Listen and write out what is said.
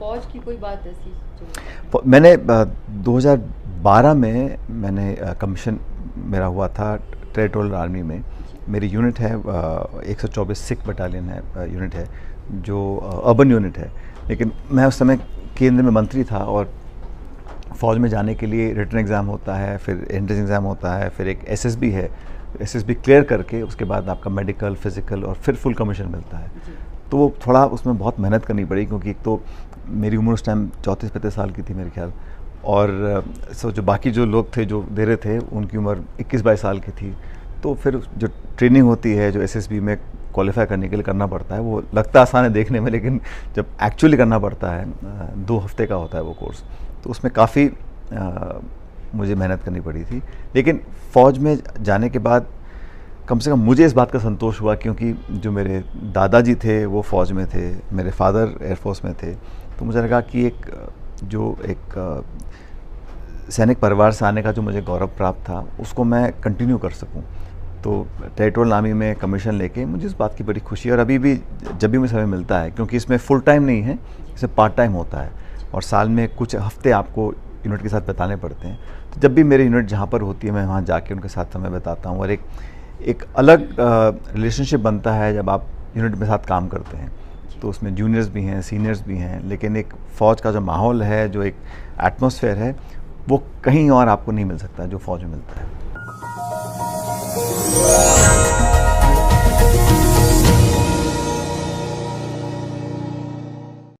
फौज की कोई बात ऐसी जो मैंने 2012 में मैंने कमीशन मेरा हुआ था टेरिटोरियल आर्मी में। मेरी यूनिट है 124 सिख बटालियन है, यूनिट है जो अर्बन यूनिट है। लेकिन मैं उस समय केंद्र में मंत्री था और फ़ौज में जाने के लिए रिटन एग्ज़ाम होता है, फिर एंट्रेंस एग्ज़ाम होता है, फिर एक एसएसबी है। एसएसबी क्लियर करके उसके बाद आपका मेडिकल, फिज़िकल और फिर फुल कमीशन मिलता है। तो वो थोड़ा उसमें बहुत मेहनत करनी पड़ी, क्योंकि एक तो मेरी उम्र उस टाइम 34-35 साल की थी मेरे ख्याल, और जो बाकी जो लोग थे जो दे रहे थे उनकी उम्र 21-22 साल की थी। तो फिर जो ट्रेनिंग होती है जो एसएसबी में क्वालिफाई करने के लिए करना पड़ता है, वो लगता आसान है देखने में, लेकिन जब एक्चुअली करना पड़ता है 2 हफ्ते का होता है वो कोर्स। तो उसमें काफ़ी मुझे मेहनत करनी पड़ी थी। लेकिन फ़ौज में जाने के बाद कम से कम मुझे इस बात का संतोष हुआ, क्योंकि जो मेरे दादाजी थे वो फ़ौज में थे, मेरे फादर एयरफोर्स में थे। तो मुझे लगा कि एक सैनिक परिवार से आने का जो मुझे गौरव प्राप्त था उसको मैं कंटिन्यू कर सकूं। तो टेरिटोरियल आर्मी में कमीशन लेके मुझे इस बात की बड़ी खुशी है। और अभी भी जब भी मुझे समय मिलता है, क्योंकि इसमें फुल टाइम नहीं है, इसमें पार्ट टाइम होता है और साल में कुछ हफ्ते आपको यूनिट के साथ बिताने पड़ते हैं। तो जब भी मेरी यूनिट जहाँ पर होती है मैं वहाँ जाके उनके साथ समय बिताता हूँ, और एक अलग रिलेशनशिप बनता है जब आप यूनिट में साथ काम करते हैं। तो उसमें जूनियर्स भी हैं, सीनियर्स भी हैं, लेकिन एक फ़ौज का जो माहौल है, जो एक एटमॉस्फेयर है, वो कहीं और आपको नहीं मिल सकता जो फ़ौज में मिलता है।